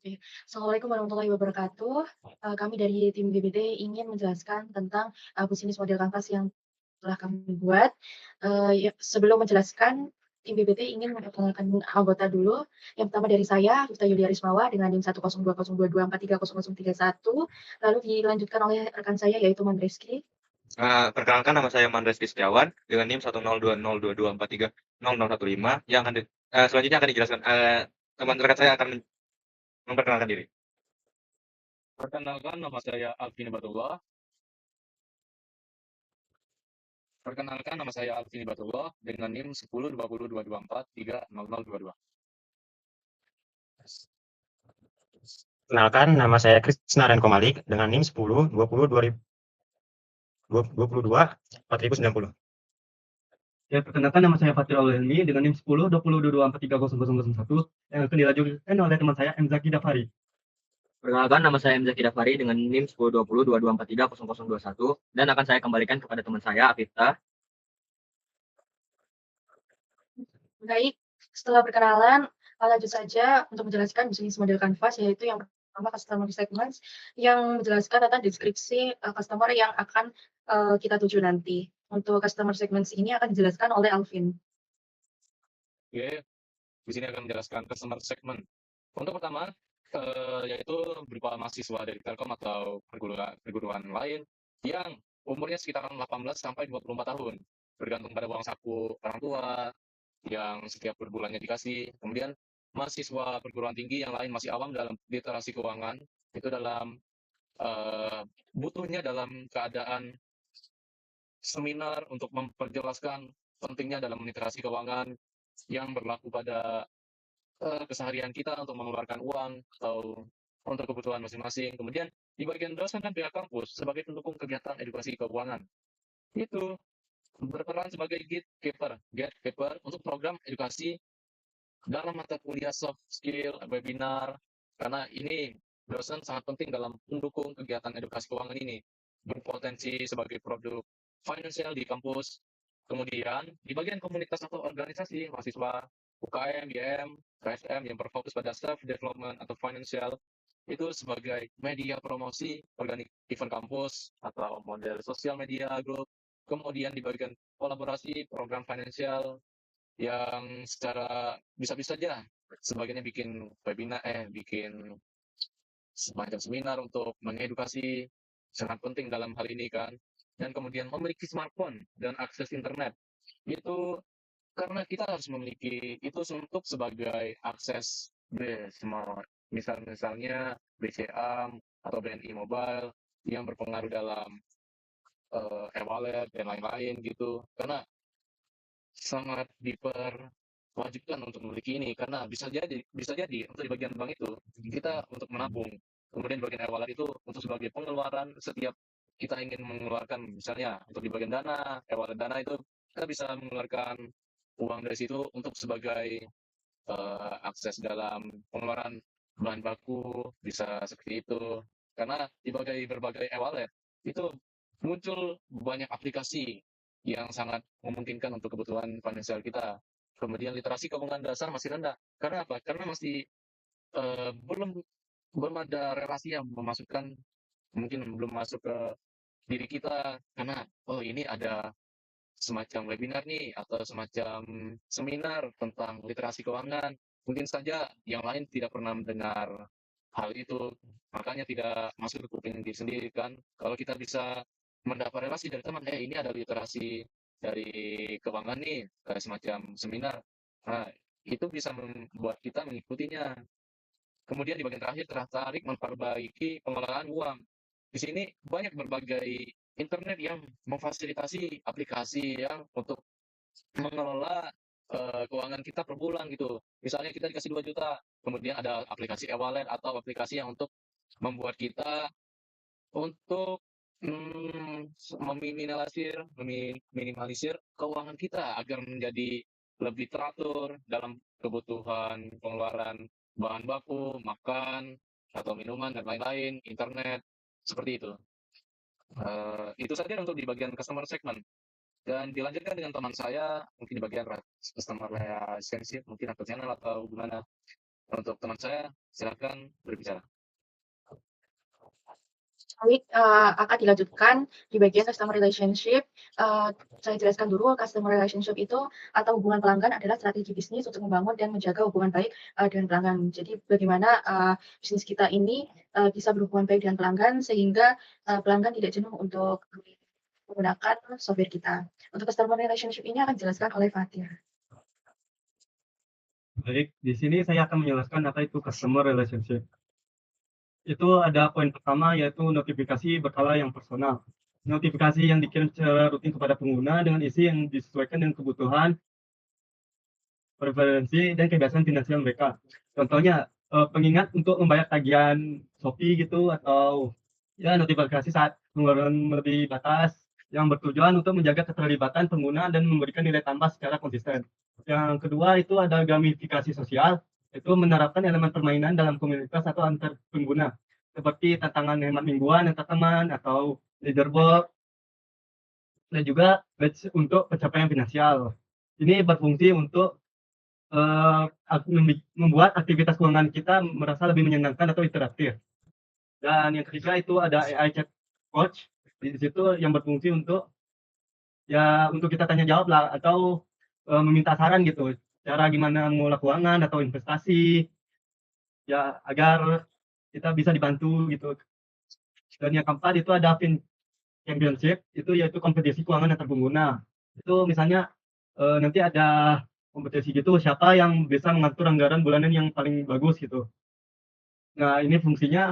Oke. Assalamualaikum warahmatullahi wabarakatuh. Kami dari tim BBT ingin menjelaskan tentang, bisnis model kanvas yang telah kami buat. Sebelum menjelaskan, tim BBT ingin memperkenalkan anggota dulu. Yang pertama dari saya, Rifta Yulia Rismawa dengan NIM 1020224300341, lalu dilanjutkan oleh rekan saya yaitu Mandreski. Perkenalkan, nama saya Mandreski Setiawan dengan NIM 1020224300015 yang selanjutnya akan dijelaskan. Teman rekan saya akan memperkenalkan diri. Perkenalkan nama saya Alvin Batullah. Perkenalkan nama saya Alvin Batullah dengan NIM 10202224300022. Kenalkan, nama saya Krisna Renko Malik dengan NIM 10 20 22 4090. Ya, perkenalkan nama saya Fatir Aulhelmi dengan NIM 10 20 22 430001 yang akan dilanjutkan oleh teman saya M. Zaki Dafari. Perkenalkan, nama saya M. Zaki Dafari dengan NIM 10 20 22 430021 dan akan saya kembalikan kepada teman saya, Afifta. Baik, setelah perkenalan, lanjut saja untuk menjelaskan bisnis model kanvas, yaitu yang pertama customer segments, yang menjelaskan tentang deskripsi customer yang akan kita tuju nanti. Untuk customer segments ini akan dijelaskan oleh Alvin. Oke, di sini akan menjelaskan customer segment. Untuk pertama, yaitu berupa mahasiswa dari Telkom atau perguruan lain yang umurnya sekitar 18 sampai 24 tahun, bergantung pada uang saku orang tua yang setiap berbulannya dikasih. Kemudian mahasiswa perguruan tinggi yang lain masih awam dalam literasi keuangan, itu dalam butuhnya dalam keadaan seminar untuk memperjelaskan pentingnya dalam literasi keuangan yang berlaku pada keseharian kita untuk mengeluarkan uang atau untuk kebutuhan masing-masing. Kemudian di bagian dosen dan pihak kampus sebagai pendukung kegiatan edukasi keuangan itu berperan sebagai gatekeeper untuk program edukasi dalam mata kuliah soft skill, webinar, karena ini dosen sangat penting dalam mendukung kegiatan edukasi keuangan ini, berpotensi sebagai produk finansial di kampus. Kemudian di bagian komunitas atau organisasi mahasiswa UKM, YM, KSM yang berfokus pada self development atau financial itu sebagai media promosi organik event kampus atau model sosial media group. Kemudian di bagian kolaborasi program finansial yang secara bisa-bisa saja sebagiannya bikin webinar, bikin semacam seminar untuk mengedukasi, sangat penting dalam hal ini kan. Dan kemudian memiliki smartphone dan akses internet. Itu karena kita harus memiliki itu untuk sebagai akses smart. Misalnya BCA atau BNI Mobile yang berpengaruh dalam e-wallet dan lain-lain gitu. Karena sangat diperwajibkan untuk memiliki ini karena bisa jadi untuk di bagian bank itu kita untuk menabung, kemudian di bagian e-wallet itu untuk sebagai pengeluaran setiap kita ingin mengeluarkan, misalnya untuk di bagian dana, e-wallet dana itu kita bisa mengeluarkan uang dari situ untuk sebagai akses dalam pengeluaran bahan baku, bisa seperti itu. Karena di berbagai e-wallet itu muncul banyak aplikasi yang sangat memungkinkan untuk kebutuhan finansial kita. Kemudian literasi keuangan dasar masih rendah. Karena apa? Karena masih belum belum ada relasi yang memasukkan, mungkin belum masuk ke diri kita karena oh ini ada semacam webinar nih atau semacam seminar tentang literasi keuangan. Mungkin saja yang lain tidak pernah mendengar hal itu, makanya tidak masuk ke kuping diri sendiri kan. Kalau kita bisa mendapat relasi dari teman, ini ada literasi dari keuangan nih, kayak semacam seminar. Nah, itu bisa membuat kita mengikutinya. Kemudian di bagian terakhir tertarik memperbaiki pengelolaan uang. Di sini banyak berbagai internet yang memfasilitasi aplikasi yang untuk mengelola keuangan kita per bulan gitu. Misalnya kita dikasih 2 juta, kemudian ada aplikasi e-wallet atau aplikasi yang untuk membuat kita untuk meminimalisir keuangan kita agar menjadi lebih teratur dalam kebutuhan pengeluaran bahan baku, makan, atau minuman dan lain-lain, internet, seperti itu. Itu saja untuk di bagian customer segment. Dan dilanjutkan dengan teman saya, mungkin di bagian customer relationship, mungkin atau channel atau gimana. Untuk teman saya, silakan berbicara. Baik, akan dilanjutkan di bagian customer relationship. Saya jelaskan dulu customer relationship itu atau hubungan pelanggan adalah strategi bisnis untuk membangun dan menjaga hubungan baik, dengan pelanggan. Jadi bagaimana, bisnis kita ini, bisa berhubungan baik dengan pelanggan sehingga, pelanggan tidak jenuh untuk menggunakan software kita. Untuk customer relationship ini akan dijelaskan oleh Fatir. Baik, di sini saya akan menjelaskan apa itu customer relationship. Itu ada poin pertama yaitu notifikasi berkala yang personal. Notifikasi yang dikirim secara rutin kepada pengguna dengan isi yang disesuaikan dengan kebutuhan, preferensi, dan kebiasaan finansial mereka. Contohnya, pengingat untuk membayar tagihan Shopee gitu atau ya notifikasi saat pengeluaran melebihi batas yang bertujuan untuk menjaga keterlibatan pengguna dan memberikan nilai tambah secara konsisten. Yang kedua itu ada gamifikasi sosial, itu menerapkan elemen permainan dalam komunitas atau antar pengguna, seperti tantangan hemat mingguan antar teman atau leaderboard, dan juga badge untuk pencapaian finansial. Ini berfungsi untuk membuat aktivitas keuangan kita merasa lebih menyenangkan atau interaktif. Dan yang ketiga itu ada AI chat coach, di situ yang berfungsi untuk ya untuk kita tanya jawab lah atau, meminta saran gitu, cara gimana mengelola keuangan atau investasi, ya agar kita bisa dibantu gitu. Dan yang keempat itu ada championship, itu yaitu kompetisi keuangan antar pengguna. Itu misalnya, nanti ada kompetisi gitu, siapa yang bisa mengatur anggaran bulanan yang paling bagus gitu. Nah, ini fungsinya,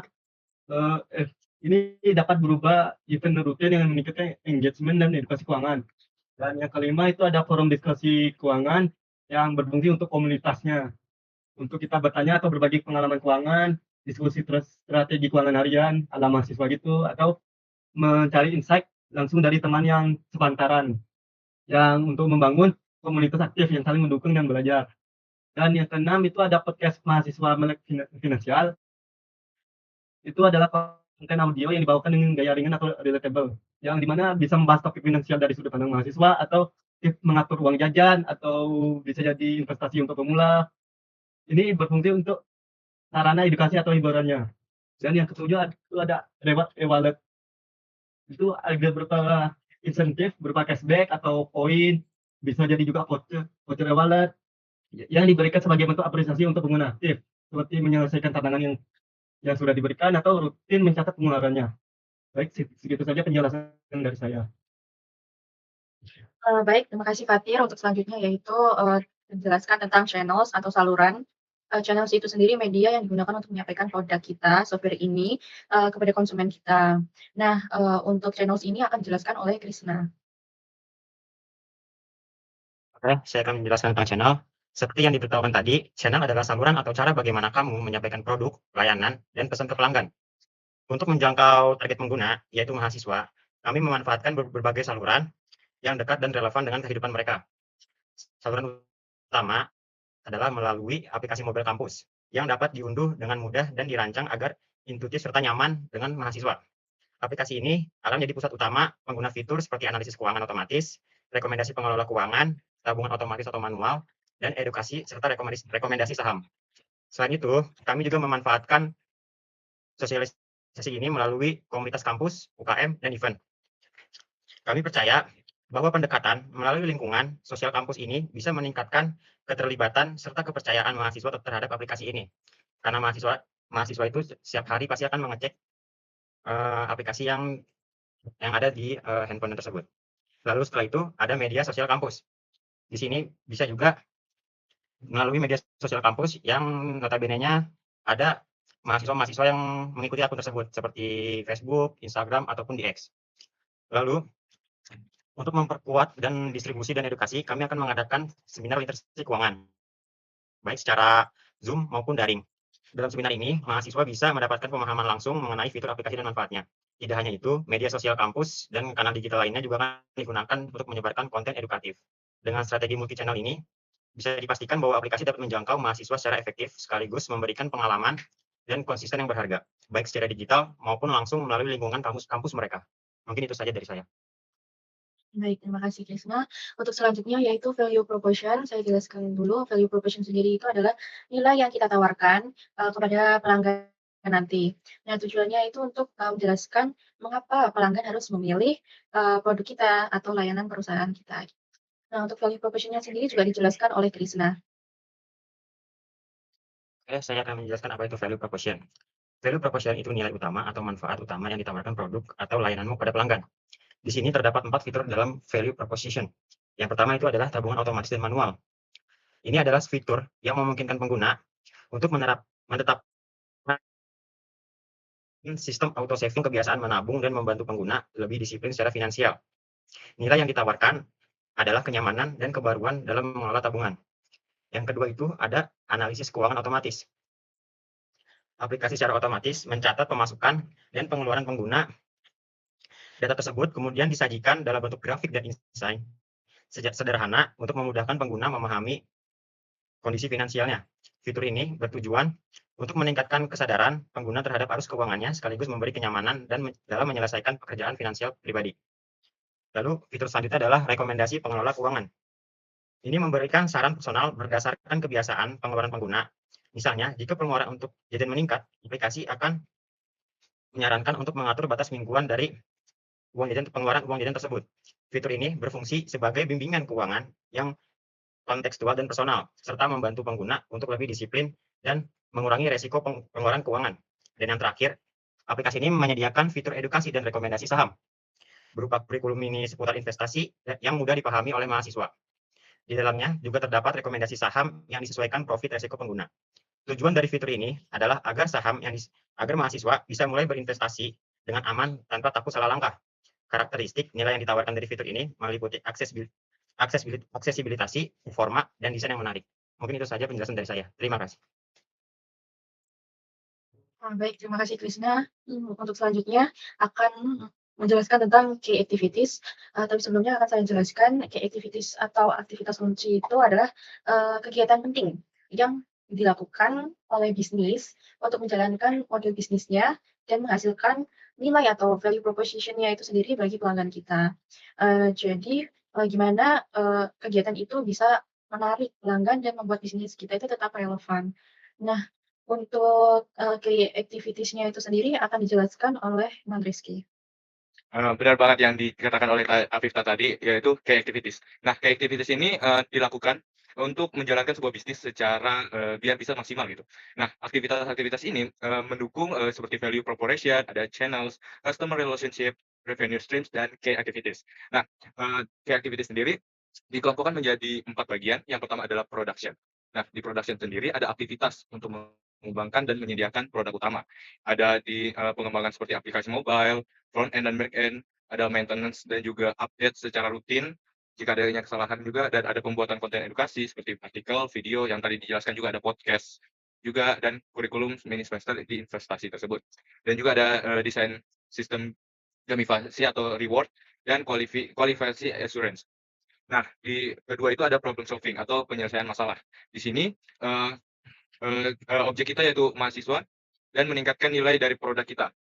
eee, eh, ini dapat berubah event rutin yang meningkatkan engagement dan edukasi keuangan. Dan yang kelima itu ada forum diskusi keuangan yang berfungsi untuk komunitasnya, untuk kita bertanya atau berbagi pengalaman keuangan, diskusi strategi keuangan harian ala mahasiswa gitu, atau mencari insight langsung dari teman yang sepantaran, yang untuk membangun komunitas aktif yang saling mendukung dan belajar. Dan yang keenam itu ada podcast mahasiswa melek finansial, itu adalah konten audio yang dibawakan dengan gaya ringan atau relatable, yang dimana bisa membahas topik finansial dari sudut pandang mahasiswa atau tips mengatur uang jajan atau bisa jadi investasi untuk pemula. Ini berfungsi untuk sarana edukasi atau hiburannya. Dan yang ketujuh itu ada reward e-wallet. Itu ada berupa insentif berupa cashback atau poin, bisa jadi juga voucher, voucher e-wallet yang diberikan sebagai bentuk apresiasi untuk pengguna aktif, seperti menyelesaikan tantangan yang sudah diberikan atau rutin mencatat pengeluarannya. Baik, segitu saja penjelasan dari saya. Baik, terima kasih Fatir. Untuk selanjutnya yaitu, menjelaskan tentang channels atau saluran. Channels itu sendiri media yang digunakan untuk menyampaikan produk kita, software ini, kepada konsumen kita. Nah, untuk channels ini akan dijelaskan oleh Krisna. Oke, saya akan menjelaskan tentang channel. Seperti yang diberitahukan tadi, channel adalah saluran atau cara bagaimana kamu menyampaikan produk, layanan, dan pesan ke pelanggan. Untuk menjangkau target pengguna, yaitu mahasiswa, kami memanfaatkan berbagai saluran yang dekat dan relevan dengan kehidupan mereka. Saluran utama adalah melalui aplikasi mobile kampus yang dapat diunduh dengan mudah dan dirancang agar intuitif serta nyaman dengan mahasiswa. Aplikasi ini akan menjadi pusat utama pengguna fitur seperti analisis keuangan otomatis, rekomendasi pengelola keuangan, tabungan otomatis atau manual, dan edukasi serta rekomendasi saham. Selain itu, kami juga memanfaatkan sosialisasi ini melalui komunitas kampus, UKM, dan event. Kami percaya bahwa pendekatan melalui lingkungan sosial kampus ini bisa meningkatkan keterlibatan serta kepercayaan mahasiswa terhadap aplikasi ini. Karena mahasiswa itu setiap hari pasti akan mengecek aplikasi yang ada di handphone tersebut. Lalu setelah itu ada media sosial kampus. Di sini bisa juga melalui media sosial kampus yang notabene-nya ada mahasiswa-mahasiswa yang mengikuti akun tersebut seperti Facebook, Instagram, ataupun di X. Lalu untuk memperkuat dan distribusi dan edukasi, kami akan mengadakan seminar literasi keuangan, baik secara Zoom maupun daring. Dalam seminar ini, mahasiswa bisa mendapatkan pemahaman langsung mengenai fitur aplikasi dan manfaatnya. Tidak hanya itu, media sosial kampus dan kanal digital lainnya juga akan digunakan untuk menyebarkan konten edukatif. Dengan strategi multi-channel ini, bisa dipastikan bahwa aplikasi dapat menjangkau mahasiswa secara efektif sekaligus memberikan pengalaman dan konsisten yang berharga, baik secara digital maupun langsung melalui lingkungan kampus mereka. Mungkin itu saja dari saya. Baik, terima kasih Krisna. Untuk selanjutnya yaitu value proposition, saya jelaskan dulu. Value proposition sendiri itu adalah nilai yang kita tawarkan kepada pelanggan nanti. Nah, tujuannya itu untuk menjelaskan mengapa pelanggan harus memilih produk kita atau layanan perusahaan kita. Nah, untuk value proposition-nya sendiri juga dijelaskan oleh Krisna. Oke, saya akan menjelaskan apa itu value proposition. Value proposition itu nilai utama atau manfaat utama yang ditawarkan produk atau layananmu pada pelanggan. Di sini terdapat 4 fitur dalam value proposition. Yang pertama itu adalah tabungan otomatis dan manual. Ini adalah fitur yang memungkinkan pengguna untuk menetapkan sistem auto saving kebiasaan menabung dan membantu pengguna lebih disiplin secara finansial. Nilai yang ditawarkan adalah kenyamanan dan kebaruan dalam mengelola tabungan. Yang kedua itu ada analisis keuangan otomatis. Aplikasi secara otomatis mencatat pemasukan dan pengeluaran pengguna. Data tersebut kemudian disajikan dalam bentuk grafik dan insight sederhana untuk memudahkan pengguna memahami kondisi finansialnya. Fitur ini bertujuan untuk meningkatkan kesadaran pengguna terhadap arus keuangannya sekaligus memberi kenyamanan dalam menyelesaikan pekerjaan finansial pribadi. Lalu fitur selanjutnya adalah rekomendasi pengelola keuangan. Ini memberikan saran personal berdasarkan kebiasaan pengeluaran pengguna. Misalnya, jika pengeluaran untuk jajan meningkat, aplikasi akan menyarankan untuk mengatur batas mingguan dari pengeluaran uang jajan tersebut. Fitur ini berfungsi sebagai bimbingan keuangan yang kontekstual dan personal, serta membantu pengguna untuk lebih disiplin dan mengurangi resiko pengeluaran keuangan. Dan yang terakhir, aplikasi ini menyediakan fitur edukasi dan rekomendasi saham, berupa kurikulum mini seputar investasi yang mudah dipahami oleh mahasiswa. Di dalamnya juga terdapat rekomendasi saham yang disesuaikan profit resiko pengguna. Tujuan dari fitur ini adalah agar agar mahasiswa bisa mulai berinvestasi dengan aman tanpa takut salah langkah. Karakteristik nilai yang ditawarkan dari fitur ini meliputi aksesibilitas, performa, dan desain yang menarik. Mungkin itu saja penjelasan dari saya. Terima kasih. Baik, terima kasih Krisna. Untuk selanjutnya akan menjelaskan tentang key activities. Tapi sebelumnya akan saya jelaskan key activities atau aktivitas kunci itu adalah kegiatan penting yang dilakukan oleh bisnis untuk menjalankan model bisnisnya dan menghasilkan nilai atau value proposition-nya itu sendiri bagi pelanggan kita. Jadi gimana kegiatan itu bisa menarik pelanggan dan membuat bisnis kita itu tetap relevan. Nah, untuk key activities-nya itu sendiri akan dijelaskan oleh Bang Rizky. Benar banget yang dikatakan oleh Afifta tadi, yaitu key activities. Nah, key activities ini dilakukan untuk menjalankan sebuah bisnis secara biar bisa maksimal gitu. Nah, aktivitas-aktivitas ini mendukung seperti value proposition, ada channels, customer relationship, revenue streams, dan key activities. Nah, key activities sendiri dikelompokkan menjadi 4 bagian. Yang pertama adalah production. Nah, di production sendiri ada aktivitas untuk mengembangkan dan menyediakan produk utama. Ada di pengembangan seperti aplikasi mobile, front end dan back end, ada maintenance dan juga update secara rutin jika adanya kesalahan juga, dan ada pembuatan konten edukasi seperti artikel, video yang tadi dijelaskan, juga ada podcast juga, dan kurikulum mini semester di investasi tersebut. Dan juga ada desain sistem gamifikasi atau reward dan kualifikasi assurance. Nah, di kedua itu ada problem solving atau penyelesaian masalah. Di sini objek kita yaitu mahasiswa dan meningkatkan nilai dari produk kita.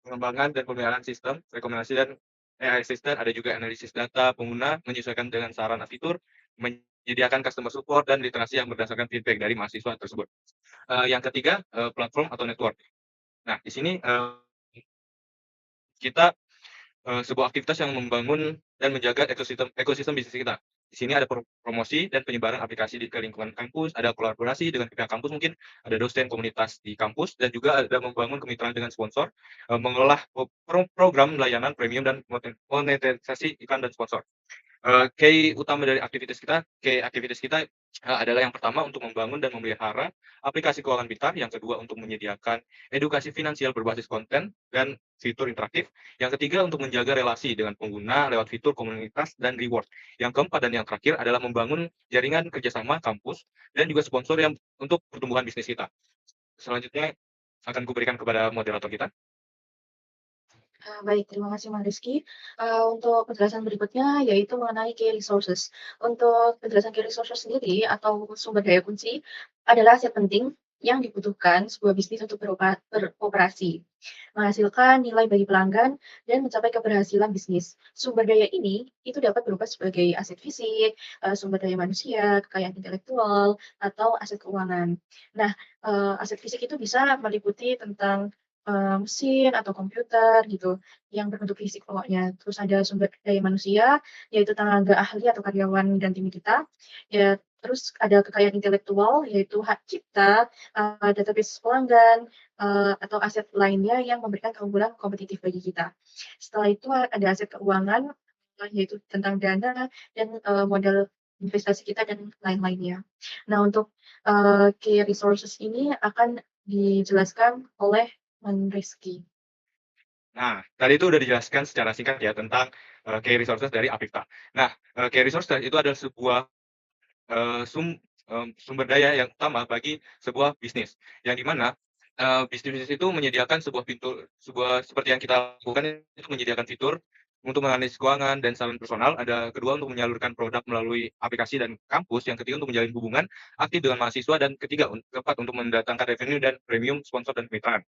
Pengembangan dan pemeliharaan sistem, rekomendasi dan AI assistant, ada juga analisis data pengguna, menyesuaikan dengan saran fitur, menyediakan customer support, dan literasi yang berdasarkan feedback dari mahasiswa tersebut. Yang ketiga, platform atau network. Nah, di sini kita sebuah aktivitas yang membangun dan menjaga ekosistem bisnis kita. Di sini ada promosi dan penyebaran aplikasi ke lingkungan kampus, ada kolaborasi dengan pihak kampus mungkin, ada dosen komunitas di kampus, dan juga ada membangun kemitraan dengan sponsor, mengelola program layanan premium dan monetisasi iklan dan sponsor. Key utama dari aktivitas kita adalah yang pertama untuk membangun dan memelihara aplikasi keuangan pintar, yang kedua untuk menyediakan edukasi finansial berbasis konten dan fitur interaktif, yang ketiga untuk menjaga relasi dengan pengguna lewat fitur komunitas dan reward, yang keempat dan yang terakhir adalah membangun jaringan kerjasama kampus dan juga sponsor yang untuk pertumbuhan bisnis kita. Selanjutnya akan kuberikan kepada moderator kita. Baik, terima kasih Bang Rizky. Untuk penjelasan berikutnya yaitu mengenai key resources. Untuk penjelasan key resources sendiri atau sumber daya kunci adalah aset penting yang dibutuhkan sebuah bisnis untuk beroperasi, menghasilkan nilai bagi pelanggan, dan mencapai keberhasilan bisnis. Sumber daya ini itu dapat berupa sebagai aset fisik, sumber daya manusia, kekayaan intelektual, atau aset keuangan. Nah, aset fisik itu bisa meliputi tentang mesin atau komputer gitu, yang berbentuk fisik pokoknya. Terus ada sumber daya manusia, yaitu tenaga ahli atau karyawan dan tim kita. Ya, terus ada kekayaan intelektual, yaitu hak cipta, database pelanggan, atau aset lainnya yang memberikan keunggulan kompetitif bagi kita. Setelah itu ada aset keuangan, yaitu tentang dana dan, modal investasi kita dan lain-lainnya. Nah, untuk, key resources ini akan dijelaskan oleh Rizky. Nah, tadi itu udah dijelaskan secara singkat ya tentang key resources dari Avista. Nah, key resources itu adalah sebuah sumber daya yang utama bagi sebuah bisnis, yang dimana bisnis-bisnis itu menyediakan sebuah seperti yang kita lakukan itu menyediakan fitur untuk menganalisis keuangan dan saluran personal, ada kedua untuk menyalurkan produk melalui aplikasi dan kampus, yang ketiga untuk menjalin hubungan aktif dengan mahasiswa, dan keempat untuk mendatangkan revenue dan premium sponsor dan kemitraan.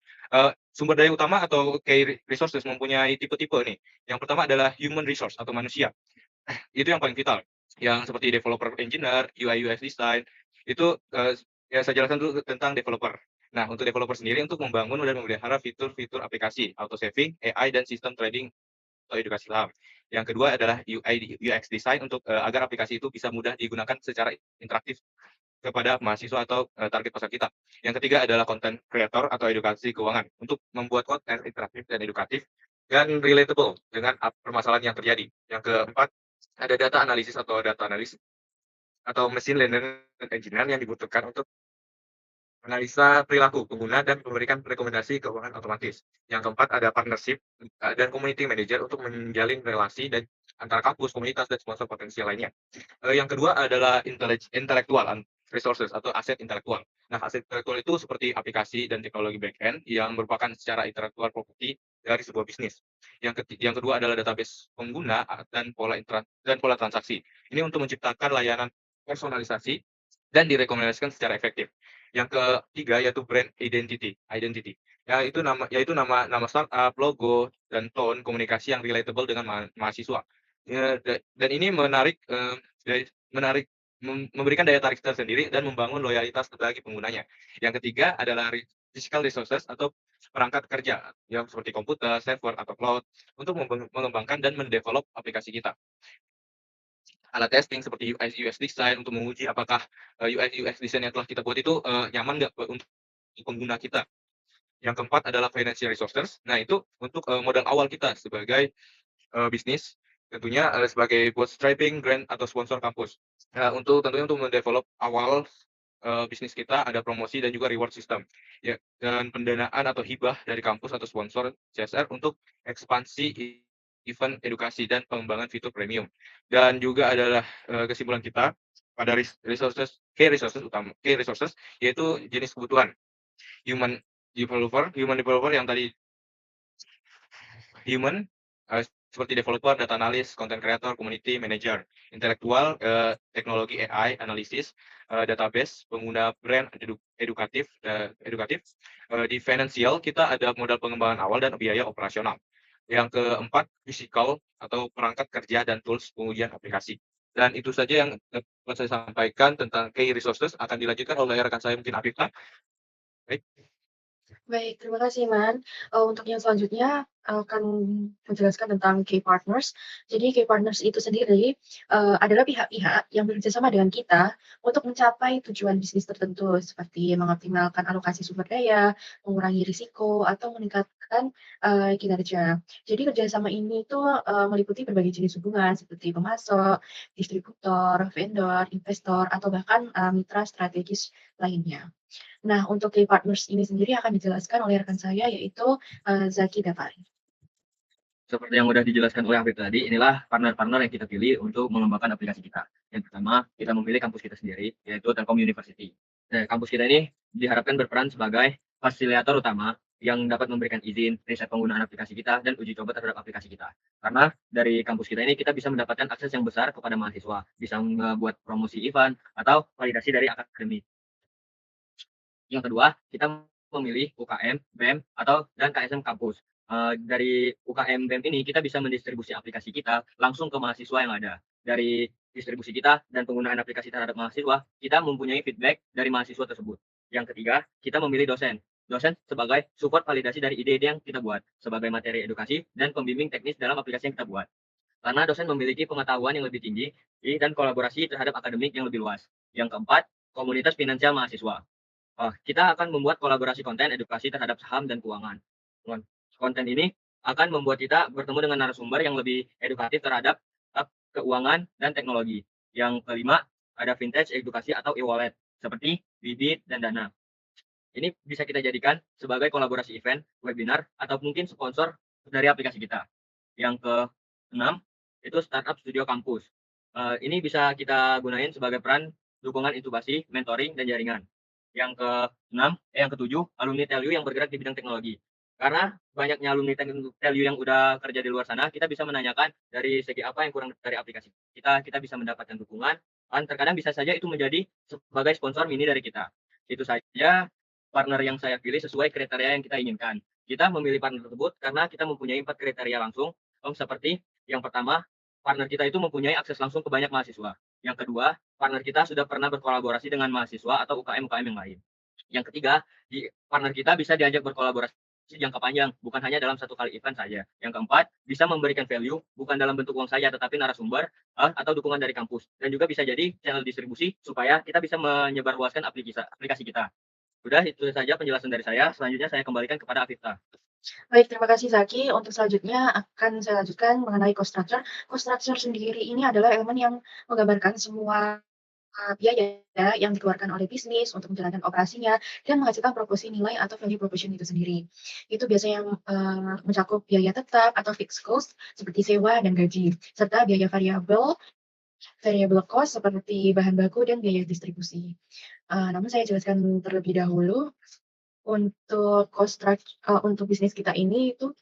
Sumber daya utama atau key resources mempunyai tipe-tipe nih. Yang pertama adalah human resource atau manusia. Itu yang paling vital, yang seperti developer engineer, UI UX design, itu ya saya jelaskan dulu tentang developer. Nah, untuk developer sendiri untuk membangun dan memelihara fitur-fitur aplikasi, auto saving, AI, dan sistem trading atau edukasi saham. Yang kedua adalah UI UX design untuk agar aplikasi itu bisa mudah digunakan secara interaktif kepada mahasiswa atau target pasar kita. Yang ketiga adalah content creator atau edukasi keuangan untuk membuat konten interaktif dan edukatif dan relatable dengan permasalahan yang terjadi. Yang keempat ada data analisis atau data analis atau machine learning engineer yang dibutuhkan untuk analisa perilaku pengguna dan memberikan rekomendasi keuangan otomatis. Yang keempat ada partnership dan community manager untuk menjalin relasi dan antara kampus, komunitas, dan sponsor potensial lainnya. Yang kedua adalah intellectual resources atau aset intelektual. Nah, aset intelektual itu seperti aplikasi dan teknologi back-end yang merupakan secara intelektual property dari sebuah bisnis. Yang kedua adalah database pengguna dan pola transaksi. Ini untuk menciptakan layanan personalisasi dan direkomendasikan secara efektif. Yang ketiga yaitu brand identity. Yaitu nama startup, logo, dan tone komunikasi yang relatable dengan mahasiswa. Dan ini memberikan daya tarik tersendiri dan membangun loyalitas bagi penggunanya. Yang ketiga adalah physical resources atau perangkat kerja yang seperti komputer, server, atau cloud untuk mengembangkan dan mendevelop aplikasi kita. Alat testing seperti UI UX design untuk menguji apakah UI UX design yang telah kita buat itu nyaman nggak untuk pengguna kita. Yang keempat adalah financial resources. Nah, itu untuk modal awal kita sebagai bisnis, tentunya sebagai bootstrapping, grant, atau sponsor kampus. Tentunya untuk mendevelop awal bisnis kita ada promosi dan juga reward system. Ya, dan pendanaan atau hibah dari kampus atau sponsor CSR untuk ekspansi event edukasi dan pengembangan fitur premium. Dan juga adalah kesimpulan kita pada key resources yaitu jenis kebutuhan human developer yang tadi human seperti developer, data analis, content creator, community manager, intelektual, teknologi AI, analisis, database, pengguna brand, edukatif. Di financial kita ada modal pengembangan awal dan biaya operasional. Yang keempat, physical atau perangkat kerja dan tools pengujian aplikasi. Dan itu saja yang dapat saya sampaikan tentang key resources, akan dilanjutkan oleh rekan saya mungkin Afifah. Baik. Baik, terima kasih, Man. Untuk yang selanjutnya akan menjelaskan tentang key partners. Jadi key partners itu sendiri adalah pihak-pihak yang bekerjasama dengan kita untuk mencapai tujuan bisnis tertentu seperti mengoptimalkan alokasi sumber daya, mengurangi risiko, atau meningkatkan kinerja. Jadi kerjasama ini tuh meliputi berbagai jenis hubungan seperti pemasok, distributor, vendor, investor, atau bahkan mitra strategis lainnya. Nah, untuk key partners ini sendiri akan dijelaskan oleh rekan saya yaitu Zaki Dafari. Seperti yang sudah dijelaskan oleh Afif tadi, inilah partner-partner yang kita pilih untuk mengembangkan aplikasi kita. Yang pertama, kita memilih kampus kita sendiri, yaitu Telkom University. Nah, kampus kita ini diharapkan berperan sebagai fasilitator utama yang dapat memberikan izin, riset penggunaan aplikasi kita, dan uji coba terhadap aplikasi kita. Karena dari kampus kita ini, kita bisa mendapatkan akses yang besar kepada mahasiswa, bisa membuat promosi event, atau validasi dari akademik. Yang kedua, kita memilih UKM, BEM, dan KSM kampus. Dari UKM BEM ini kita bisa mendistribusi aplikasi kita langsung ke mahasiswa yang ada. Dari distribusi kita dan penggunaan aplikasi terhadap mahasiswa, kita mempunyai feedback dari mahasiswa tersebut. Yang ketiga, kita memilih dosen. Dosen sebagai support validasi dari ide-ide yang kita buat, sebagai materi edukasi dan pembimbing teknis dalam aplikasi yang kita buat. Karena dosen memiliki pengetahuan yang lebih tinggi dan kolaborasi terhadap akademik yang lebih luas. Yang keempat, komunitas finansial mahasiswa. Kita akan membuat kolaborasi konten edukasi terhadap saham dan keuangan. Konten ini akan membuat kita bertemu dengan narasumber yang lebih edukatif terhadap keuangan dan teknologi. Yang kelima, ada vintage edukasi atau e-wallet seperti Bibit dan Dana. Ini bisa kita jadikan sebagai kolaborasi event, webinar, atau mungkin sponsor dari aplikasi kita. Yang keenam, itu startup studio kampus. Ini bisa kita gunain sebagai peran dukungan intubasi, mentoring, dan jaringan. Yang ketujuh, alumni TELU yang bergerak di bidang teknologi. Karena banyaknya alumni TELU yang udah kerja di luar sana, kita bisa menanyakan dari segi apa yang kurang dari aplikasi kita bisa mendapatkan dukungan, dan terkadang bisa saja itu menjadi sebagai sponsor mini dari kita. Itu saja partner yang saya pilih sesuai kriteria yang kita inginkan. Kita memilih partner tersebut karena kita mempunyai 4 kriteria langsung, seperti yang pertama, partner kita itu mempunyai akses langsung ke banyak mahasiswa. Yang kedua, partner kita sudah pernah berkolaborasi dengan mahasiswa atau UKM-UKM yang lain. Yang ketiga, partner kita bisa diajak berkolaborasi jangka panjang, bukan hanya dalam satu kali event saja. Yang keempat, bisa memberikan value, bukan dalam bentuk uang saja, tetapi narasumber atau dukungan dari kampus. Dan juga bisa jadi channel distribusi, supaya kita bisa menyebarluaskan aplikasi kita. Udah, itu saja penjelasan dari saya. Selanjutnya saya kembalikan kepada Afifta. Baik, terima kasih Zaki. Untuk selanjutnya akan saya lanjutkan mengenai cost structure. Cost structure sendiri ini adalah elemen yang menggambarkan semua biaya yang dikeluarkan oleh bisnis untuk menjalankan operasinya dan menghasilkan proporsi nilai atau value proposition itu sendiri. Itu biasanya mencakup biaya tetap atau fixed cost seperti sewa dan gaji, serta biaya variable cost seperti bahan baku dan biaya distribusi. Namun saya jelaskan terlebih dahulu untuk untuk bisnis kita ini itu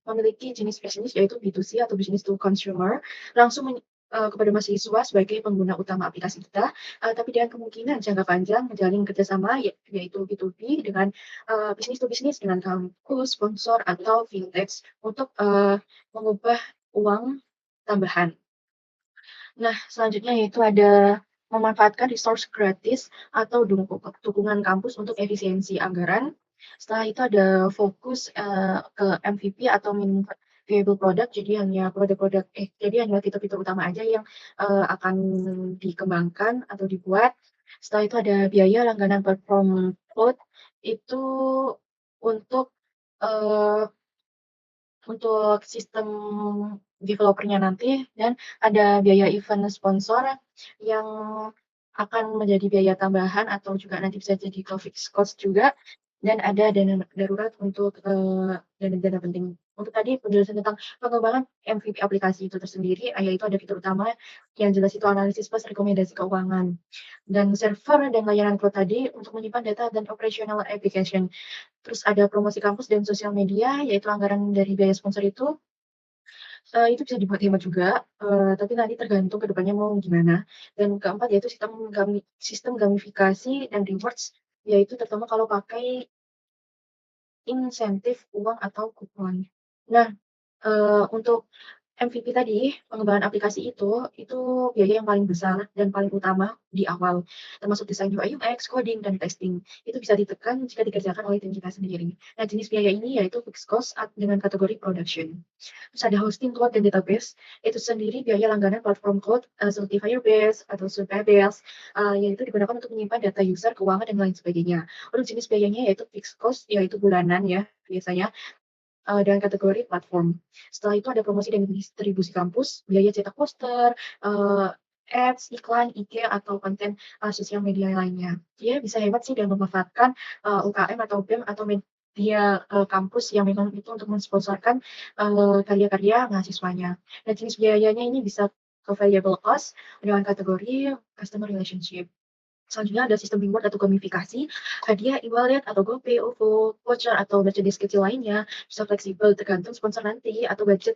memiliki jenis bisnis yaitu B2C atau business to consumer langsung kepada mahasiswa sebagai pengguna utama aplikasi kita, tapi dengan kemungkinan jangka panjang menjalin kerjasama yaitu B2B dengan bisnis to bisnis dengan kampus, sponsor atau fintech untuk mengubah uang tambahan. Nah, selanjutnya yaitu ada memanfaatkan resource gratis atau dukungan kampus untuk efisiensi anggaran. Setelah itu ada fokus ke MVP atau minimum viable product, jadi hanya fitur-fitur utama aja yang akan dikembangkan atau dibuat. Setelah itu ada biaya langganan platform cloud itu untuk sistem developer-nya nanti, dan ada biaya event sponsor yang akan menjadi biaya tambahan atau juga nanti bisa jadi fixed cost juga, dan ada dana darurat untuk dana-dana penting. Untuk tadi penjelasan tentang pengembangan MVP aplikasi itu tersendiri, yaitu ada fitur utama yang jelas itu analisis plus rekomendasi keuangan. Dan server dan layanan cloud tadi untuk menyimpan data dan operational application. Terus ada promosi kampus dan sosial media, yaitu anggaran dari biaya sponsor itu bisa dibuat hemat juga, tapi nanti tergantung ke depannya mau gimana. Dan keempat yaitu sistem gamifikasi dan rewards, yaitu terutama kalau pakai insentif uang atau kupon. Nah, untuk MVP tadi, pengembangan aplikasi itu biaya yang paling besar dan paling utama di awal, termasuk desain UI UX, coding, dan testing. Itu bisa ditekan jika dikerjakan oleh tim kita sendiri. Nah, jenis biaya ini yaitu fixed cost dengan kategori production. Terus ada hosting cloud dan database, itu sendiri biaya langganan platform cloud seperti Firebase atau Supabase, yaitu digunakan untuk menyimpan data user, keuangan, dan lain sebagainya. Untuk jenis biayanya yaitu fixed cost, yaitu bulanan ya, biasanya dengan kategori platform. Setelah itu ada promosi dan distribusi kampus, biaya cetak poster, ads, iklan, IG, atau konten sosial media lainnya. Dia bisa hebat sih dan memanfaatkan UKM atau BEM atau media kampus yang memang itu untuk mensponsorkan karya-karya mahasiswanya. Dan jenis biayanya ini bisa ke variable cost dengan kategori customer relationship. Selanjutnya ada sistem reward atau gamifikasi, hadiah, e-wallet, atau GoPay, OVO, voucher, atau merchandise kecil lainnya, bisa fleksibel tergantung sponsor nanti, atau budget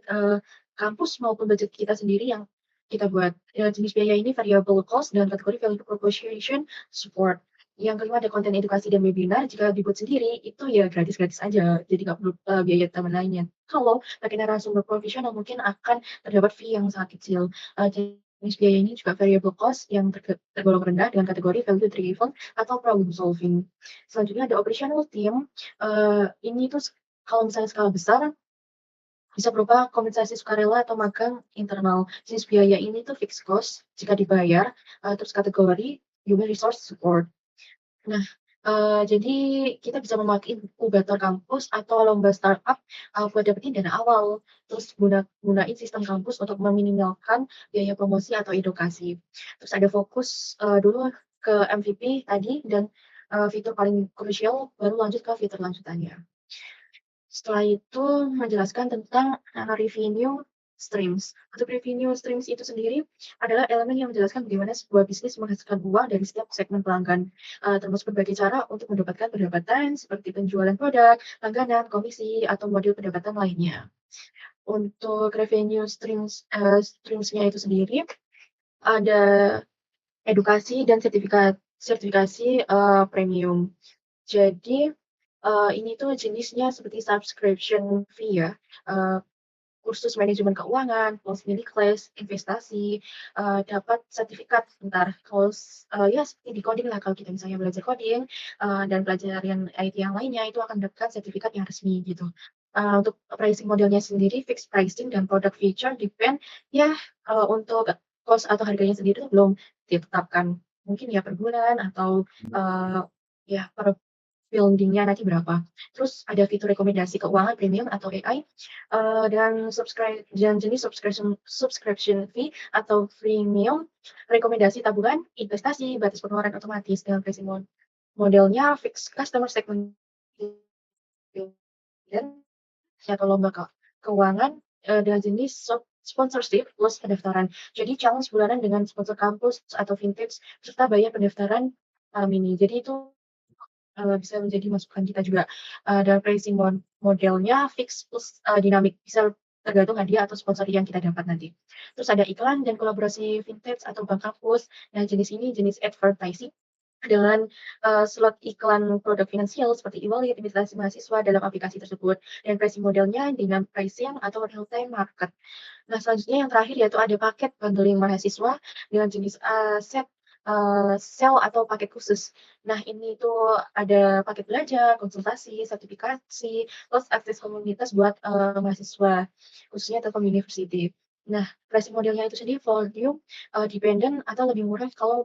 kampus maupun budget kita sendiri yang kita buat. Jenis biaya ini variable cost dan kategori value proposition support. Yang kelima ada konten edukasi dan webinar, jika dibuat sendiri itu ya gratis-gratis aja, jadi nggak perlu, biaya tambahan lainnya. Kalau pakai narasumber profesional mungkin akan terdapat fee yang sangat kecil. Jenis biaya ini juga variable cost yang tergolong rendah dengan kategori value driven atau problem solving. Selanjutnya ada operational team, ini tuh kalau misalnya skala besar bisa berupa kompensasi sukarela atau magang internal. Jenis biaya ini tuh fixed cost jika dibayar, terus kategori human resource support. Nah, jadi kita bisa memakai inkubator kampus atau lomba startup, buat dapetin dana awal. Terus gunain sistem kampus untuk meminimalkan biaya promosi atau edukasi. Terus ada fokus, dulu ke MVP tadi dan, fitur paling krusial baru lanjut ke fitur lanjutannya. Setelah itu menjelaskan tentang revenue streams. Untuk revenue streams itu sendiri adalah elemen yang menjelaskan bagaimana sebuah bisnis menghasilkan uang dari setiap segmen pelanggan, termasuk berbagai cara untuk mendapatkan pendapatan seperti penjualan produk, langganan, komisi, atau model pendapatan lainnya. Untuk revenue streams-nya itu sendiri ada edukasi dan sertifikasi premium. Jadi ini tuh jenisnya seperti subscription fee ya, kursus manajemen keuangan, plus mini class, investasi, dapat sertifikat entar kalau ya seperti di coding lah kalau kita misalnya belajar coding, dan pelajaran IT yang lainnya itu akan mendapatkan sertifikat yang resmi gitu. Untuk pricing modelnya sendiri fixed pricing dan product feature depend ya, untuk cost atau harganya sendiri tuh belum ditetapkan. Mungkin ya per bulan atau, ya per building-nya nanti berapa. Terus ada fitur rekomendasi keuangan premium atau AI, dan jenis subscription fee atau freemium, rekomendasi tabungan, investasi, batas pengeluaran otomatis dengan pricing modelnya fixed customer segment dan atau lomba keuangan, dengan jenis sponsorship plus pendaftaran. Jadi challenge bulanan dengan sponsor kampus atau vintage serta bayar pendaftaran mini. Jadi itu bisa menjadi masukan kita juga, dan pricing modelnya fix plus, dinamik, bisa tergantung hadiah atau sponsor yang kita dapat nanti. Terus ada iklan dan kolaborasi vintage atau bank kampus. Nah, jenis ini jenis advertising dengan, slot iklan produk finansial seperti e-wallet, imitasi mahasiswa dalam aplikasi tersebut, dan pricing modelnya dengan pricing atau real time market. Nah, selanjutnya yang terakhir yaitu ada paket bundling mahasiswa dengan jenis, sel atau paket khusus. Nah, ini tuh ada paket belajar, konsultasi, sertifikasi, plus akses komunitas buat, mahasiswa, khususnya Telkom University. Nah, pricing modelnya itu sendiri volume, dependent atau lebih murah kalau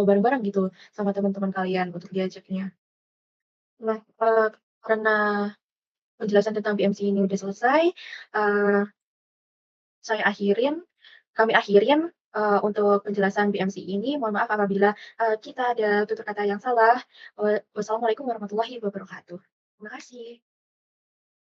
bareng-bareng gitu sama teman-teman kalian untuk diajaknya. Nah, karena penjelasan tentang BMC ini udah selesai, eee saya akhirin kami akhirin, untuk penjelasan BMC ini. Mohon maaf apabila, kita ada tutur kata yang salah. Wassalamualaikum warahmatullahi wabarakatuh. Terima kasih.